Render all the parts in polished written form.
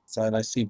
So I see.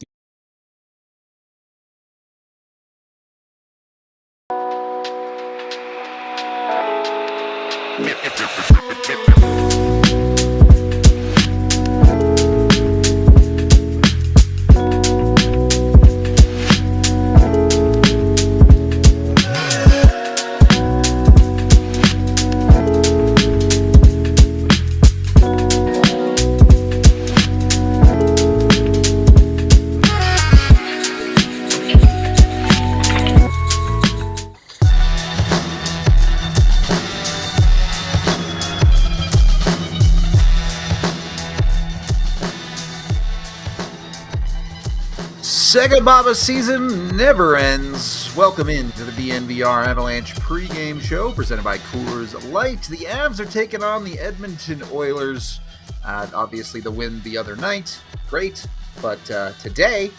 SEGABABA season never ends. Welcome in to the DNVR Avalanche pregame show presented by Coors Light. The Avs are taking on the Edmonton Oilers. Obviously, the win the other night, great. But today,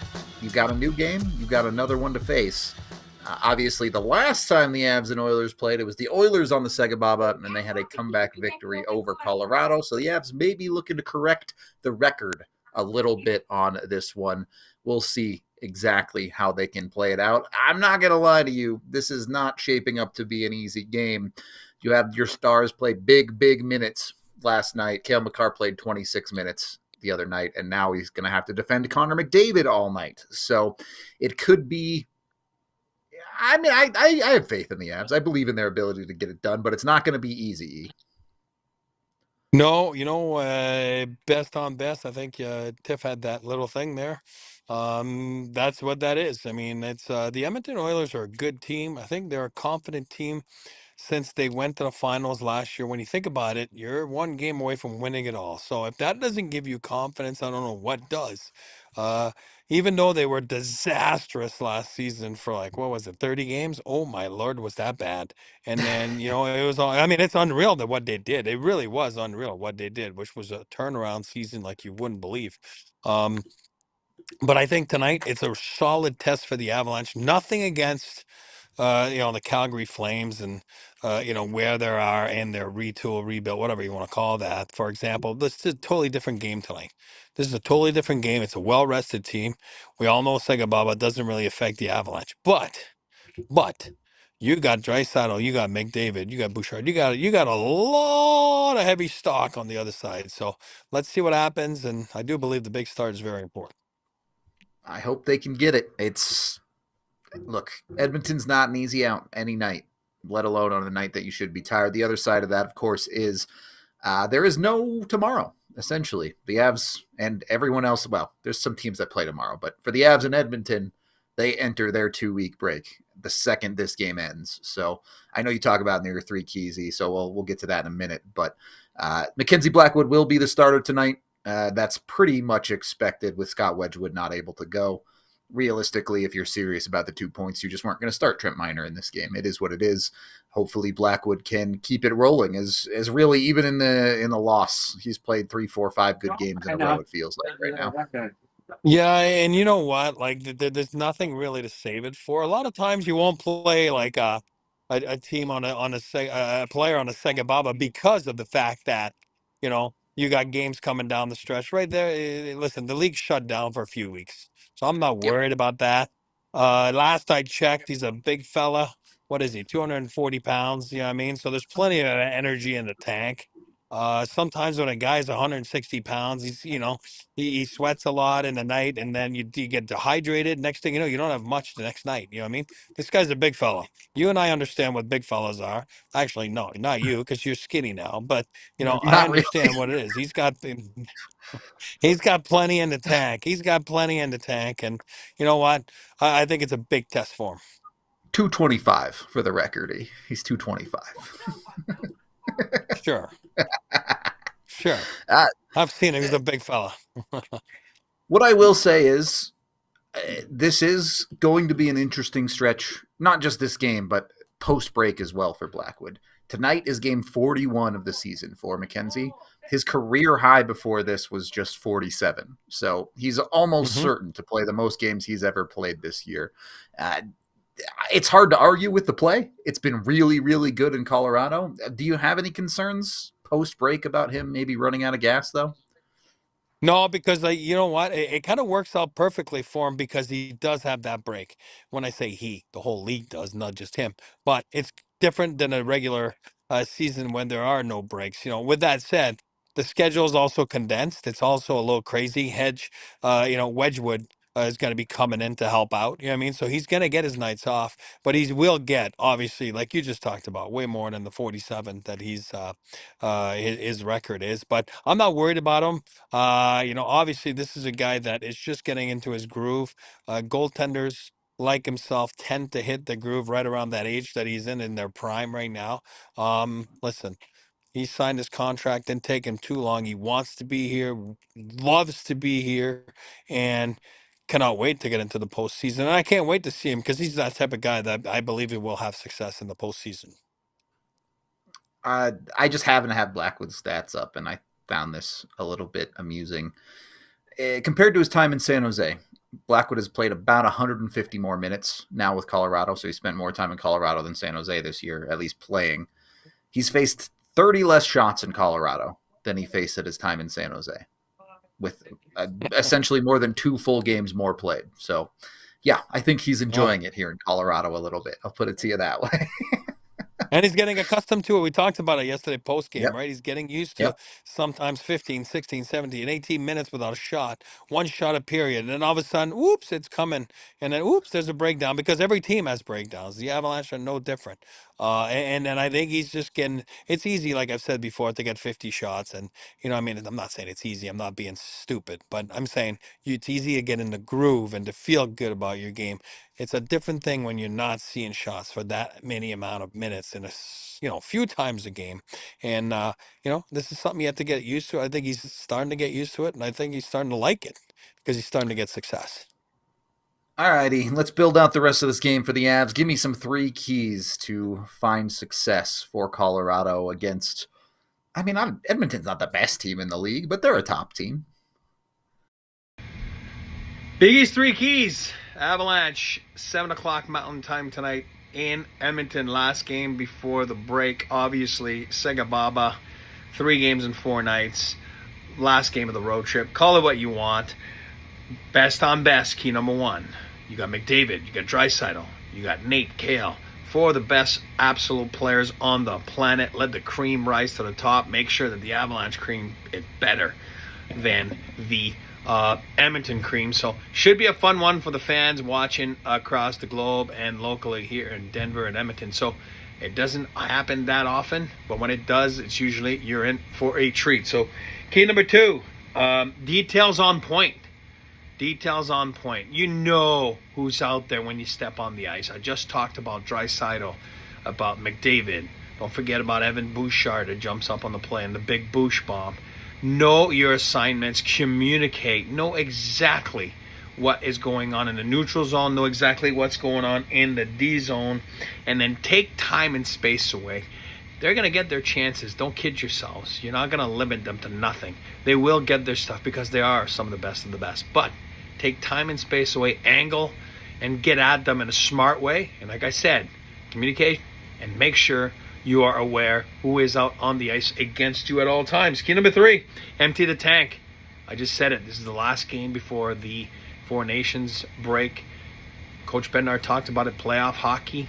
you've got a new game. You've got another one to face. Obviously, the last time the Avs and Oilers played, it was the Oilers on the SEGABABA, and they had a comeback victory over Colorado. So the Avs may be looking to correct the record a little bit on this one. We'll see exactly how they can play it out. I'm not going to lie to you. This is not shaping up to be an easy game. You have your stars play big minutes last night. Cale Makar played 26 minutes the other night, and now he's going to have to defend Connor McDavid all night. So it could be, I mean, I have faith in the Avs. I believe in their ability to get it done, but it's not going to be easy. No, best on best. I think Tiff had that little thing there. That's what that is. I mean, it's the Edmonton Oilers are a good team. I think they're a confident team since they went to the finals last year. When you think about it, you're one game away from winning it all. So if that doesn't give you confidence, I don't know what does. Uh, Even though they were disastrous last season for like, what was it, 30 games? Oh my Lord, was that bad? And then, it was all, I mean, it's unreal that what they did. It really was unreal what they did, which was a turnaround season like you wouldn't believe. Um, but I think tonight it's a solid test for the Avalanche. Nothing against the Calgary Flames and, where they are in their retool, rebuild, whatever you want to call that. For example, this is a totally different game tonight. This is a totally different game. It's a well-rested team. We all know SEGABABA doesn't really affect the Avalanche, but you got Draisaitl, you got McDavid, you got Bouchard, you got a lot of heavy stock on the other side. So let's see what happens. And I do believe the big start is very important. I hope they can get it. Look, Edmonton's not an easy out any night, let alone on a night that you should be tired. The other side of that, of course, is there is no tomorrow, essentially. The Avs and everyone else, well, there's some teams that play tomorrow, but for the Avs and Edmonton, they enter their 2-week break the second this game ends. So I know you talk about your three keys, so we'll get to that in a minute. But Mackenzie Blackwood will be the starter tonight. That's pretty much expected with Scott Wedgwood not able to go. Realistically, if you're serious about the 2 points, you just weren't going to start Trent Miner in this game. It is what it is. Hopefully Blackwood can keep it rolling as really even in the loss, he's played 3, 4, 5 good games in a row, it feels like right now. Yeah, and you know what? Like, there's nothing really to save it for. A lot of times, you won't play like a team a player on a SEGABABA because of the fact that you got games coming down the stretch right there. Listen, the league shut down for a few weeks, so I'm not worried about that. Last I checked, he's a big fella. What is he? 240 pounds. You know what I mean? So there's plenty of energy in the tank. Sometimes when a guy's 160 pounds, he sweats a lot in the night, and then you get dehydrated. Next thing you know, you don't have much the next night. You know what I mean? This guy's a big fella. You and I understand what big fellas are. Actually, no, not you, because you're skinny now. But I Not really. understand what it is. He's got plenty in the tank. He's got plenty in the tank, and you know what? I think it's a big test for him. 225 for the record. He's 225. Sure. Sure. Uh, I've seen him. He's a big fella. What I will say is this is going to be an interesting stretch, not just this game, but post-break as well for Blackwood. Tonight is game 41 of the season for Mackenzie. His career high before this was just 47. So he's almost certain to play the most games he's ever played this year. it's hard to argue with the play. It's been really, really good in Colorado. Do you have any concerns post-break about him maybe running out of gas, though? No, because you know what? It kind of works out perfectly for him because he does have that break. When I say he, the whole league does, not just him. But it's different than a regular season when there are no breaks. With that said, the schedule is also condensed. It's also a little crazy. Wedgwood is going to be coming in to help out. You know what I mean? So he's going to get his nights off, but he will get, obviously, like you just talked about, way more than the 47 that his record is. But I'm not worried about him. Obviously, this is a guy that is just getting into his groove. Goaltenders like himself tend to hit the groove right around that age that he's in their prime right now. Listen, he signed his contract, didn't take him too long. He wants to be here, loves to be here, and cannot wait to get into the postseason. And I can't wait to see him because he's that type of guy that I believe he will have success in the postseason. I just happen to have Blackwood's stats up, and I found this a little bit amusing. Compared to his time in San Jose, Blackwood has played about 150 more minutes now with Colorado, so he spent more time in Colorado than San Jose this year, at least playing. He's faced 30 less shots in Colorado than he faced at his time in San Jose, with essentially more than 2 full games more played. So, yeah, I think he's enjoying it here in Colorado a little bit. I'll put it to you that way. And he's getting accustomed to it. We talked about it yesterday post-game, right? He's getting used to Yep. sometimes 15, 16, 17, 18 minutes without a shot, one shot a period. And then all of a sudden, oops, it's coming. And then, oops, there's a breakdown because every team has breakdowns. The Avalanche are no different. And then I think he's just getting, it's easy, like I've said before, to get 50 shots. And, I'm not saying it's easy. I'm not being stupid, but I'm saying it's easy to get in the groove and to feel good about your game. It's a different thing when you're not seeing shots for that many amount of minutes in a few times a game. And this is something you have to get used to. I think he's starting to get used to it, and I think he's starting to like it because he's starting to get success. All righty, let's build out the rest of this game for the Avs. Give me some 3 keys to find success for Colorado against, Edmonton's not the best team in the league, but they're a top team. Biggie's 3 keys. Avalanche, 7 o'clock Mountain Time tonight in Edmonton. Last game before the break, obviously. SEGABABA, 3 games in 4 nights. Last game of the road trip. Call it what you want. Best on best, key number 1. You got McDavid, you got Draisaitl, you got Nate, Kale. 4 of the best absolute players on the planet. Let the cream rise to the top. Make sure that the Avalanche cream is better than the Edmonton cream. So should be a fun one for the fans watching across the globe and locally here in Denver and Edmonton. So it doesn't happen that often, but when it does, it's usually you're in for a treat. So key number 2, details on point. Details on point. You know who's out there when you step on the ice. I just talked about Draisaitl, about McDavid. Don't forget about Evan Bouchard that jumps up on the play and the big Bouch bomb. Know your assignments, communicate, know exactly what is going on in the neutral zone, know exactly what's going on in the D zone, and then take time and space away. They're going to get their chances. Don't kid yourselves. You're not going to limit them to nothing. They will get their stuff because they are some of the best. But take time and space away, angle, and get at them in a smart way. And like I said, communicate and make sure you are aware who is out on the ice against you at all times. Key number 3, empty the tank. I just said it. This is the last game before the Four Nations break. Coach Bednar talked about it, playoff hockey.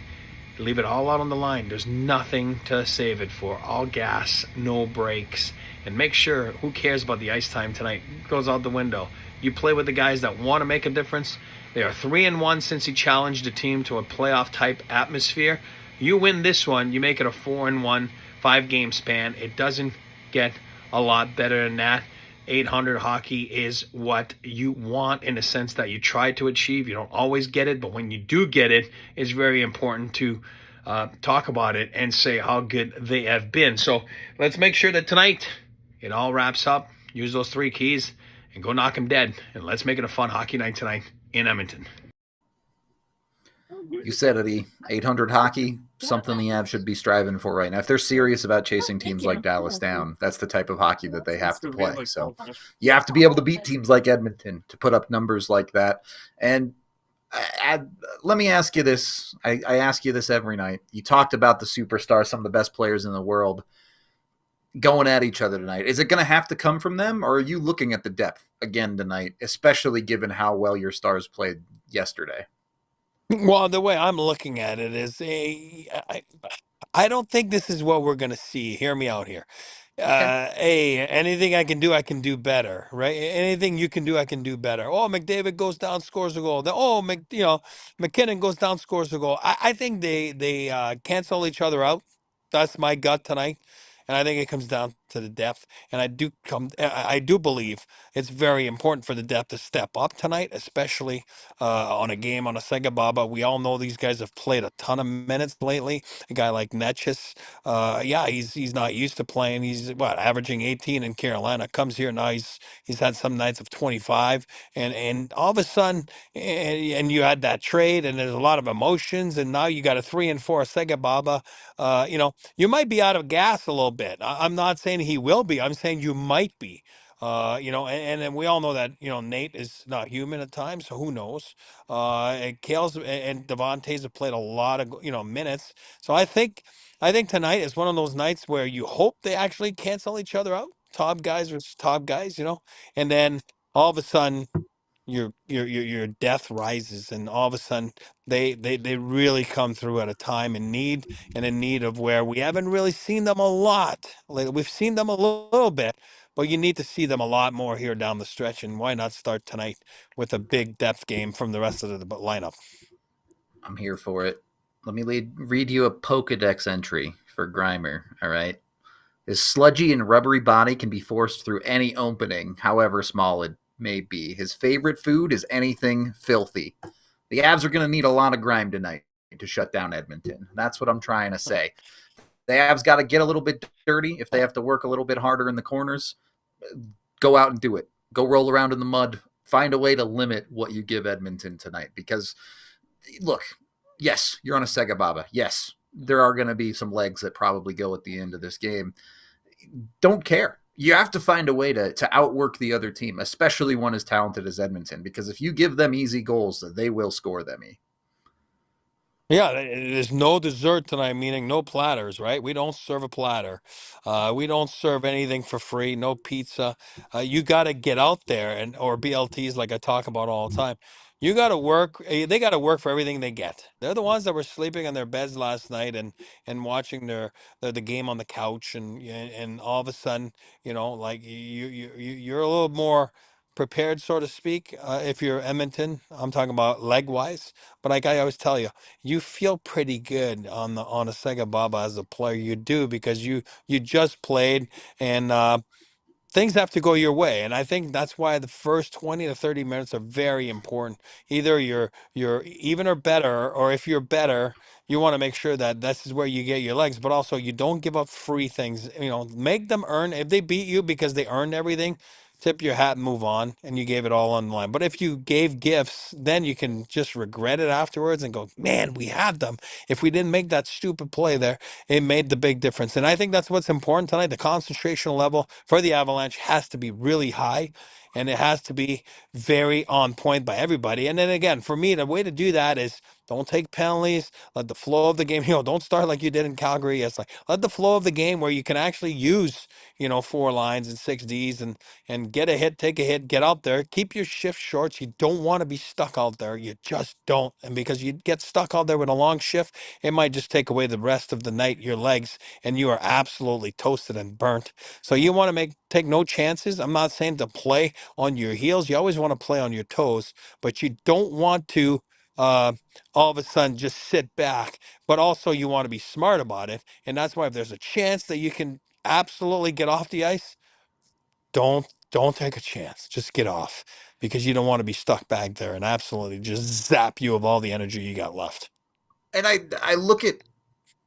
Leave it all out on the line. There's nothing to save it for. All gas, no breaks. And make sure, who cares about the ice time tonight? It goes out the window. You play with the guys that want to make a difference. They are 3-1 since he challenged the team to a playoff-type atmosphere. You win this one, you make it a 4-1, 5-game span. It doesn't get a lot better than that. 800 hockey is what you want in the sense that you try to achieve. You don't always get it, but when you do get it, it's very important to talk about it and say how good they have been. So let's make sure that tonight it all wraps up. Use those 3 keys and go knock them dead. And let's make it a fun hockey night tonight in Edmonton. You said it, 800 hockey, something the Avs should be striving for right now. If they're serious about chasing teams like Dallas down, that's the type of hockey that they have to play. So you have to be able to beat teams like Edmonton to put up numbers like that. And I, let me ask you this. I ask you this every night. You talked about the superstars, some of the best players in the world, going at each other tonight. Is it going to have to come from them, or are you looking at the depth again tonight, especially given how well your stars played yesterday? Well, the way I'm looking at it is, I don't think this is what we're going to see. Hear me out here. Okay. Hey, anything I can do better, right? Anything you can do, I can do better. Oh, McDavid goes down, scores a goal. Oh, MacKinnon goes down, scores a goal. I think they cancel each other out. That's my gut tonight, and I think it comes down to the depth. And I do believe it's very important for the depth to step up tonight, especially on a game on a SEGABABA. We all know these guys have played a ton of minutes lately. A guy like Netchis, yeah, he's not used to playing. He's what, averaging 18 in Carolina. Comes here now. He's had some nights of 25, and all of a sudden, and you had that trade, and there's a lot of emotions, and now you got a 3-4 SEGABABA. You might be out of gas a little bit. I'm not saying he will be. I'm saying you might be. And then we all know that Nate is not human at times, so who knows? And Kale's and Devontae's have played a lot of minutes, so I think tonight is one of those nights where you hope they actually cancel each other out, top guys versus top guys, and then all of a sudden your death rises, and all of a sudden they really come through at a time in need, and in need of where we haven't really seen them a lot. Like, we've seen them a little bit, but you need to see them a lot more here down the stretch. And why not start tonight with a big depth game from the rest of the lineup? I'm here for it. Let me read you a Pokedex entry for Grimer, all right? His sludgy and rubbery body can be forced through any opening, however small it may be. His favorite food is anything filthy. The Avs are going to need a lot of grime tonight to shut down Edmonton. That's what I'm trying to say. The Avs got to get a little bit dirty. If they have to work a little bit harder in the corners, go out and do it. Go roll around in the mud. Find a way to limit what you give Edmonton tonight. Because, look, yes, you're on a SEGABABA. Yes, there are going to be some legs that probably go at the end of this game. Don't care. You have to find a way to outwork the other team, especially one as talented as Edmonton, because if you give them easy goals, they will score them. Yeah, there's no dessert tonight, meaning no platters, right? We don't serve a platter. We don't serve anything for free, no pizza. You got to get out there, and or BLTs, like I talk about all the time. You got to work. They got to work for everything they get. They're the ones that were sleeping on their beds last night and watching the game on the couch, and all of a sudden, like you're a little more prepared, so to speak. If you're Edmonton, I'm talking about leg wise. But like I always tell you, you feel pretty good on a SEGABABA as a player. You do, because you just played, and things have to go your way. And I think that's why the first 20 to 30 minutes are very important. Either you're even or better, or if you're better, you want to make sure that this is where you get your legs, but also you don't give up free things. Make them earn. If they beat you because they earned everything, tip your hat and move on, and you gave it all on the line. But if you gave gifts, then you can just regret it afterwards and go, man, we had them. If we didn't make that stupid play there, it made the big difference. And I think that's what's important tonight. The concentration level for the Avalanche has to be really high, and it has to be very on point by everybody. And then again, for me, the way to do that is don't take penalties, let the flow of the game, don't start like you did in Calgary. It's like, let the flow of the game where you can actually use, four lines and six Ds, and get a hit, take a hit, get out there, keep your shift short. You don't want to be stuck out there. You just don't. And because you get stuck out there with a long shift, it might just take away the rest of the night, your legs, and you are absolutely toasted and burnt. So you want to take no chances. I'm not saying to play on your heels. You always want to play on your toes, but you don't want to uh, all of a sudden just sit back. But also you want to be smart about it. And that's why if there's a chance that you can absolutely get off the ice, don't take a chance. Just get off, because you don't want to be stuck back there and absolutely just zap you of all the energy you got left. And I look at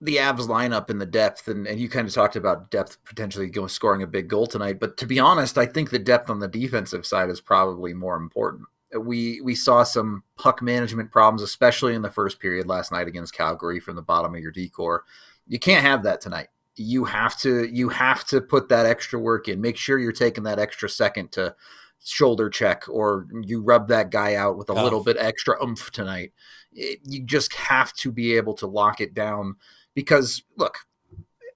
the Avs lineup and the depth, and you kind of talked about depth potentially scoring a big goal tonight. But to be honest, I think the depth on the defensive side is probably more important. We saw some puck management problems, especially in the first period last night against Calgary from the bottom of your decor. You can't have that tonight. You have to put that extra work in. Make sure you're taking that extra second to shoulder check or you rub that guy out with a Yeah. little bit extra oomph tonight. You just have to be able to lock it down because look,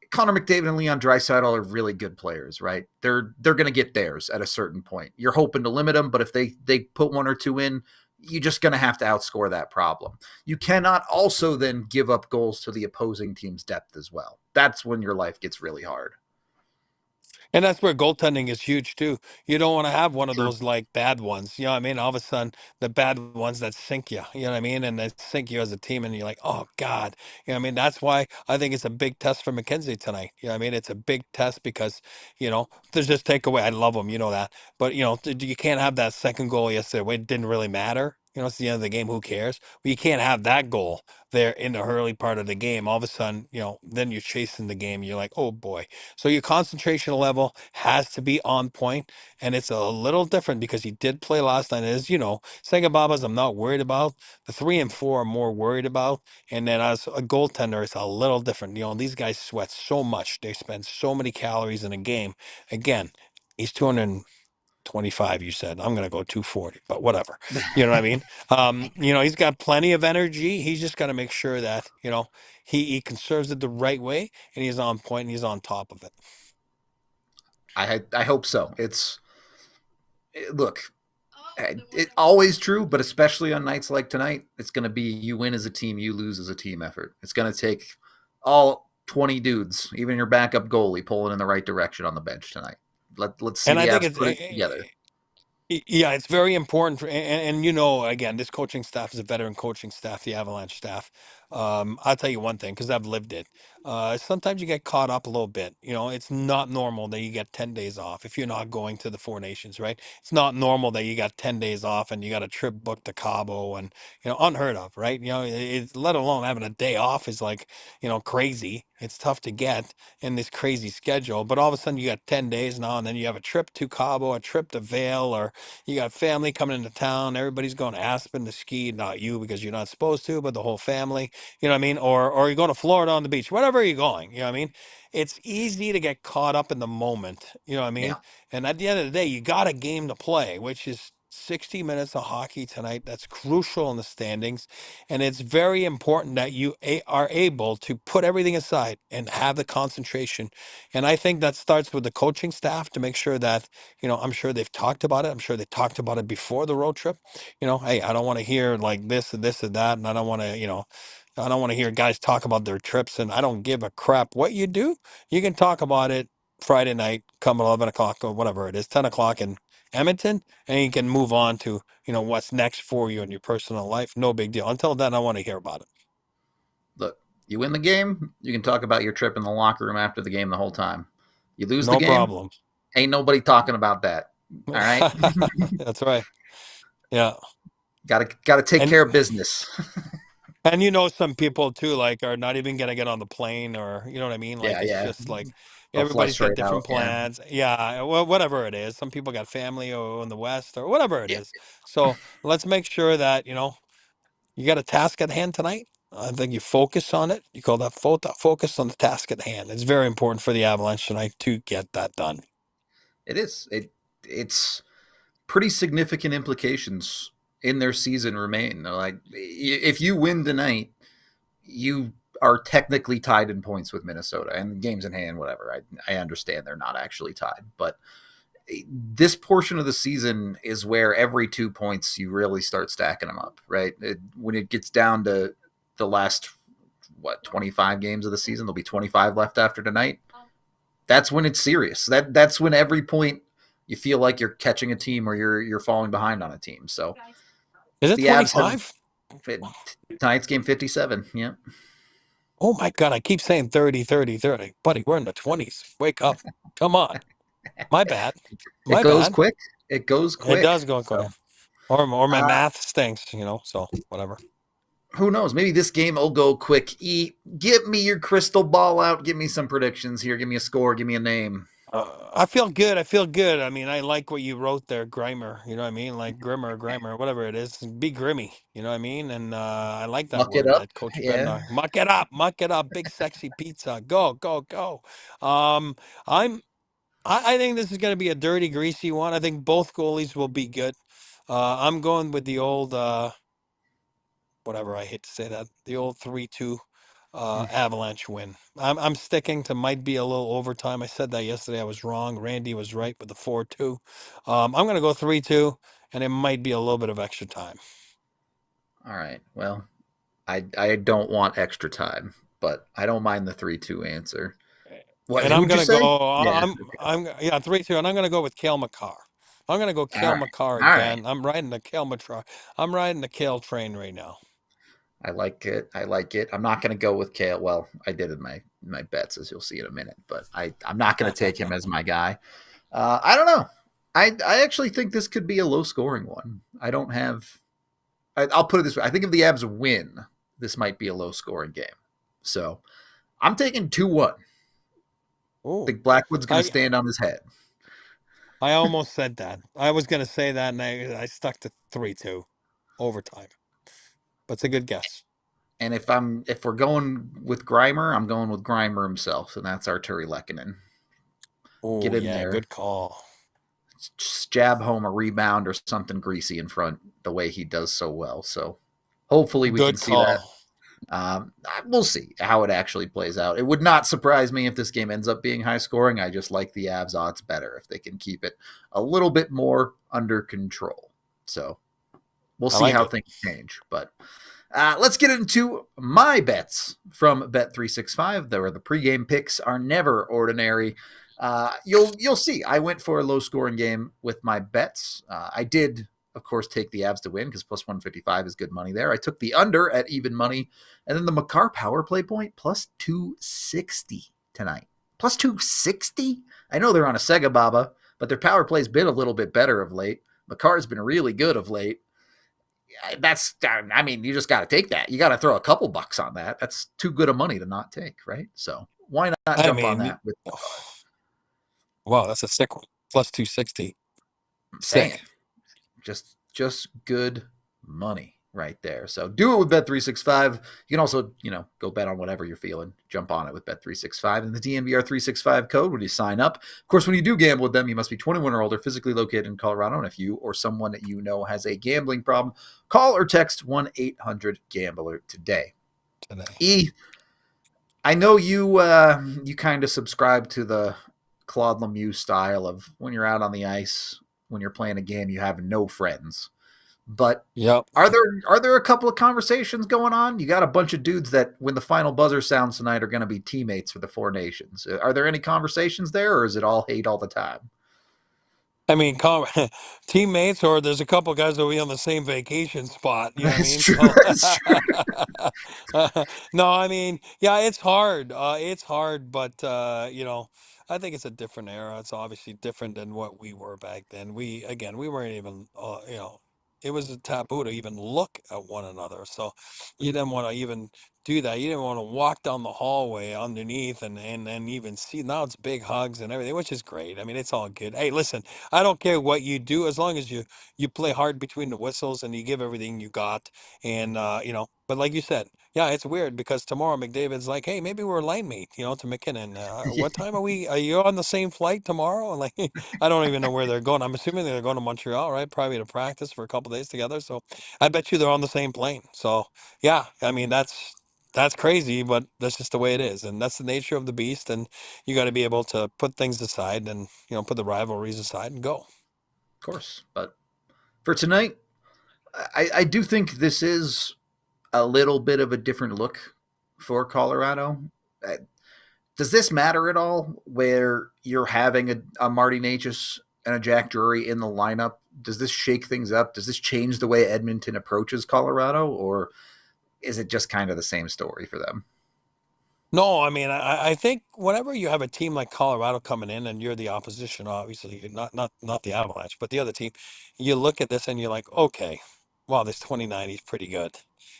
Connor McDavid and Leon Draisaitl are really good players, right? They're going to get theirs at a certain point. You're hoping to limit them, but if they put one or two in, you're just going to have to outscore that problem. You cannot also then give up goals to the opposing team's depth as well. That's when your life gets really hard. And that's where goaltending is huge too. You don't want to have one of True. those like bad ones. You know what I mean? All of a sudden, the bad ones that sink you. You know what I mean? And they sink you as a team, and you're like, oh God. You know what I mean? That's why I think it's a big test for McKenzie tonight. You know what I mean? It's a big test because there's just takeaway. I love him, you know that. But you can't have that second goal yesterday. It didn't really matter. It's the end of the game. Who cares? But you can't have that goal there in the early part of the game. All of a sudden, then you're chasing the game. You're like, oh boy. So your concentration level has to be on point, and it's a little different because he did play last night. As you know, Segababas, I'm not worried about. The 3 and 4, I'm more worried about. And then as a goaltender, it's a little different. These guys sweat so much; they spend so many calories in a game. Again, he's 225. You said I'm going to go 240, but whatever. You know what I mean? He's got plenty of energy. He's just got to make sure that he conserves it the right way, and he's on point and he's on top of it. I hope so. Look, it's always true, but especially on nights like tonight, it's going to be you win as a team, you lose as a team effort. It's going to take all 20 dudes, even your backup goalie, pulling in the right direction on the bench tonight. Let's see And I the think Avs it's put it together. Yeah, it's very important and again, this coaching staff is a veteran coaching staff, the Avalanche staff. I'll tell you one thing because I've lived it. Sometimes you get caught up a little bit. It's not normal that you get 10 days off if you're not going to the Four Nations, right? It's not normal that you got 10 days off and you got a trip booked to Cabo and unheard of, right? Let alone having a day off is like crazy. It's tough to get in this crazy schedule, but all of a sudden you got 10 days now, and then you have a trip to Cabo, a trip to Vail, or you got family coming into town. Everybody's going to Aspen to ski, not you because you're not supposed to, but the whole family. You know what I mean? Or you're going to Florida on the beach, wherever you're going. You know what I mean? It's easy to get caught up in the moment. You know what I mean? Yeah, And at the end of the day, you got a game to play, which is 60 minutes of hockey tonight. That's crucial in the standings. And it's very important that you are able to put everything aside and have the concentration. And I think that starts with the coaching staff to make sure that, I'm sure they've talked about it. I'm sure they talked about it before the road trip. Hey, I don't want to hear like this and this and that. And I don't want to, I don't want to hear guys talk about their trips. And I don't give a crap what you do. You can talk about it Friday night, come 11 o'clock or whatever it is, 10 o'clock in Edmonton, and you can move on to, what's next for you in your personal life. No big deal. Until then, I want to hear about it. look, you win the game, you can talk about your trip in the locker room after the game the whole time. You lose the No game, problem. ain't nobody talking about that. All right, That's right. Yeah. gotta take And care of business. and some people too, like, are not even gonna get on the plane, or you know what I mean? Yeah, Like, it's yeah, just like they'll fly everybody's got straight different out. Yeah, plans. Yeah, well, whatever it is. Some people got family or in the West or whatever it yeah, is. So let's make sure that, you got a task at hand tonight. I think you focus on it. You call that focus on the task at hand. It's very important for the Avalanche tonight to get that done. it is. It's pretty significant implications in their season remain. Like if you win tonight, you are technically tied in points with Minnesota and games in hand, whatever. I understand they're not actually tied, but this portion of the season is where every 2 points you really start stacking them up, right? When it gets down to the last 25 games of the season, there'll be 25 left after tonight. That's when it's serious. That's when every point you feel like you're catching a team or you're falling behind on a team. So Is it the Avs have 25? tonight's game 57. Yeah, Oh my God, I keep saying 30, 30, 30. Buddy, we're in the 20s. Wake up. Come on. My bad. it My goes bad. quick. It goes It quick. does go quick. So Or my uh, math stinks, so whatever. who knows? Maybe this game will go quick. Get me your crystal ball out. Give me some predictions here. Give me a score. Give me a name. I feel good. I feel good. I mean, I like what you wrote there, Grimer. You know what I mean? Like Grimer, whatever it is. Be grimy. You know what I mean? And I like that Muck it word up. that Coach Yeah. Bednar. Muck it up. Big sexy pizza. Go, go, go. Um, I'm I think this is going to be a dirty, greasy one. I think both goalies will be good. I'm going with the old, whatever, I hate to say that, the old 3-2 Mm. Avalanche win. I'm sticking to might be a little overtime. I said that yesterday. I was wrong. Randy was right with the 4-2. I'm going to go 3-2, and it might be a little bit of extra time. All right. Well, I don't want extra time, but I don't mind the 3-2 answer. What? And I'm Who'd you gonna say? go. Yeah. I'm yeah 3-2, and I'm gonna go with Kale McCarr. I'm gonna go All Kale right. McCarr All right. again. I'm riding the Kale train right now. I like it. I like it. I'm not going to go with Kale. Well, I did in my bets, as you'll see in a minute, but I'm not going to take him as my guy. I don't know. I actually think this could be a low scoring one. I don't have. I'll put it this way. I think if the Avs win, this might be a low scoring game. So I'm taking 2-1. I Oh, think Blackwood's going to I stand on his head. I almost said that. I was gonna say that, and I stuck to 3-2 overtime. But it's a good guess. And if we're going with Grimer, I'm going with Grimer himself, and that's Arturi Lekkinen. Get Oh in yeah, there, good call. just jab home a rebound or something greasy in front, the way he does so well. So hopefully we can Good see that. call. We'll see how it actually plays out. It would not surprise me if this game ends up being high scoring. I just like the Avs odds better if they can keep it a little bit more under control. So we'll I see like how it. things change. But let's get into my bets from Bet365. There, the pregame picks are never ordinary. You'll see. I went for a low scoring game with my bets. I did, of course, take the Avs to win because plus 155 is good money there. I took the under at even money, and then the Makar power play point plus 260 tonight. Plus 260. I know they're on a SEGABABA, but their power play's been a little bit better of late. Makar's been really good of late. I mean, you just got to take that. You got to throw a couple bucks on that. That's too good of money to not take, right? So why not I jump on mean, that with oh, Makar? wow, that's a sick one. Plus 260. I'm saying Sick. just good money right there. So do it with Bet365. You can also, go bet on whatever you're feeling. Jump on it with Bet365 and the DNVR 365 code when you sign up. Of course, when you do gamble with them, you must be 21 or older, physically located in Colorado. And if you or someone that you know has a gambling problem, call or text 1-800-GAMBLER today. Today. I know you kind of subscribe to the Claude Lemieux style of when you're out on the ice, when you're playing a game, you have no friends. But Yep. are there a couple of conversations going on? You got a bunch of dudes that, when the final buzzer sounds tonight, are going to be teammates for the Four Nations. Are there any conversations there, or is it all hate all the time? I mean, teammates, or there's a couple guys that will be on the same vacation spot. You know what I That's mean? true. So, That's true. no, I mean, yeah, it's hard. It's hard, but I think it's a different era. It's obviously different than what we were back then. We weren't even, it was a taboo to even look at one another. So, you didn't want to even do that. You didn't want to walk down the hallway underneath and even see. Now it's big hugs and everything, which is great. I mean, it's all good. Hey, listen. I don't care what you do as long as you play hard between the whistles and you give everything you got. And but like you said, yeah, it's weird because tomorrow McDavid's like, hey, maybe we're line mate, to MacKinnon. What time are we? Are you on the same flight tomorrow? And like, I don't even know where they're going. I'm assuming they're going to Montreal, right? Probably to practice for a couple days together. So I bet you they're on the same plane. So yeah, I mean that's crazy, but that's just the way it is, and that's the nature of the beast. And you got to be able to put things aside and put the rivalries aside and go. Of course. But for tonight, I do think this is a little bit of a different look for Colorado. Uh, Does this matter at all where you're having a Marty Necas and a Jack Drury in the lineup? Does this shake things up? Does this change the way Edmonton approaches Colorado, or is it just kind of the same story for them? No, I mean, I think whenever you have a team like Colorado coming in and you're the opposition, obviously not the Avalanche, but the other team, you look at this and you're like, okay, wow, this 29 is pretty good.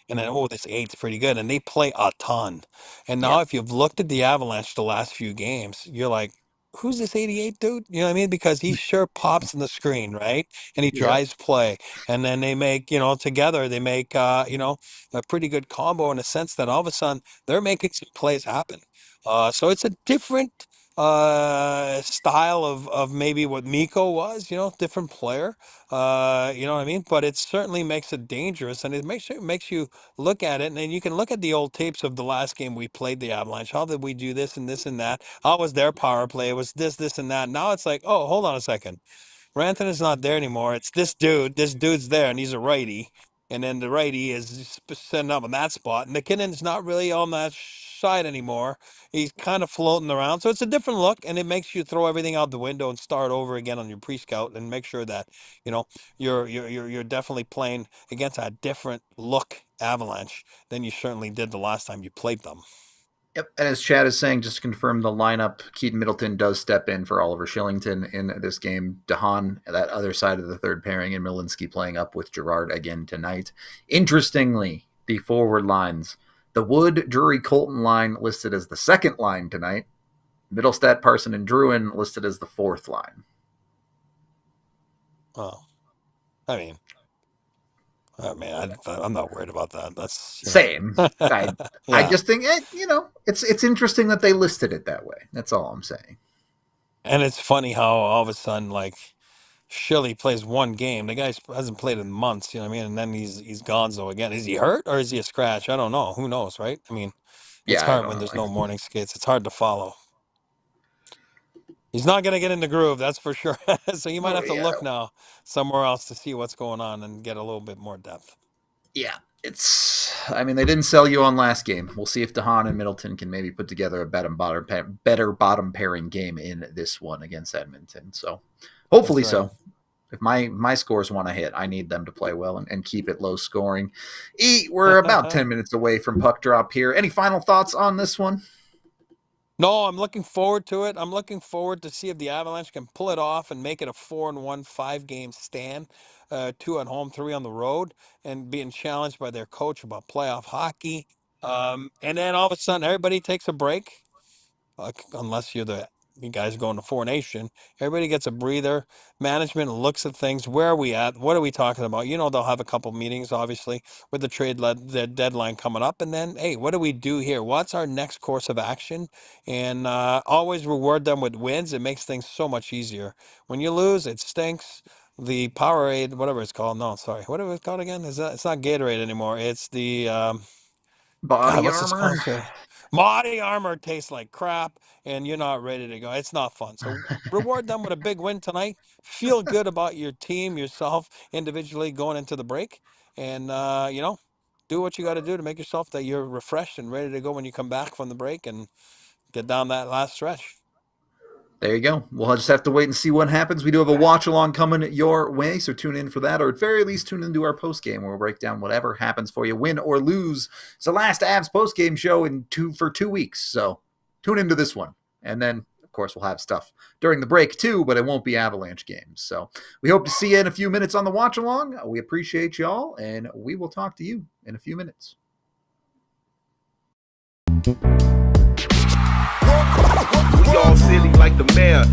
And then, oh, this 8's pretty good. And they play a ton. And now Yeah. if you've looked at the Avalanche the last few games, you're like, who's this 88 dude? You know what I mean? Because he sure pops in the screen, right? And he Yep. drives play. And then they make, together they make a pretty good combo in a sense that all of a sudden they're making some plays happen. So it's a different style of maybe what Miko was, different player. You know what I mean? But it certainly makes it dangerous, and it makes you look at it, and then you can look at the old tapes of the last game we played the Avalanche. How did we do this and this and that? How was their power play? It was this and that. Now it's like, oh, hold on a second. Rantanen's not there anymore. It's this dude. This dude's there, and he's a righty. And then the righty is sitting up on that spot. And MacKinnon's not really on that side anymore. He's kind of floating around. So it's a different look, and it makes you throw everything out the window and start over again on your pre-scout and make sure that, you're definitely playing against a different look Avalanche than you certainly did the last time you played them. Yep, and as Chad is saying, just to confirm the lineup, Keaton Middleton does step in for Oliver Shillington in this game. DeHaan, that other side of the third pairing, and Malinsky playing up with Girard again tonight. Interestingly, the forward lines, the Wood, Drury, Colton line listed as the second line tonight. Middlestat, Parson, and Druin listed as the fourth line. Oh, I mean, I'm not worried about that. That's same. Yeah. I just think it's interesting that they listed it that way. That's all I'm saying. And it's funny how all of a sudden, like, Shilly plays one game. The guy hasn't played in months, you know what I mean? And then he's gonzo again. Is he hurt or is he a scratch? I don't know. Who knows, right? I mean, it's Yeah, I hard don't when know. there's no morning skates. It's hard to follow. He's not going to get in the groove, that's for sure. So you might have to look now somewhere else to see what's going on and get a little bit more depth. Yeah, they didn't sell you on last game. We'll see if DeHaan and Middleton can maybe put together a better bottom pairing game in this one against Edmonton. So hopefully right. So. If my scores want to hit, I need them to play well and keep it low scoring. We're about 10 minutes away from puck drop here. Any final thoughts on this one? No, I'm looking forward to it. I'm looking forward to see if the Avalanche can pull it off and make it a 4-1 5-game stand, 2 at home, 3 on the road, and being challenged by their coach about playoff hockey. And then all of a sudden, everybody takes a break, unless you're you guys going to Four Nation. Everybody gets a breather. Management looks at things. Where are we at? What are we talking about? They'll have a couple meetings, obviously, with the trade deadline coming up. And then, hey, what do we do here? What's our next course of action? And always reward them with wins. It makes things so much easier. When you lose, it stinks. The Powerade, whatever it's called. No, sorry. What is it called again? It's not Gatorade anymore. It's the Body Armor. Body Armor tastes like crap, and you're not ready to go. It's not fun. So reward them with a big win tonight. Feel good about your team, yourself, individually going into the break, and do what you got to do to make yourself that you're refreshed and ready to go when you come back from the break and get down that last stretch. There you go. We'll just have to wait and see what happens. We do have a watch-along coming your way, so tune in for that, or at very least tune into our post-game where we'll break down whatever happens for you, win or lose. It's the last Avs post-game show for 2 weeks, so tune into this one. And then, of course, we'll have stuff during the break too, but it won't be Avalanche games. So we hope to see you in a few minutes on the watch-along. We appreciate y'all, and we will talk to you in a few minutes. We all silly like the mayor.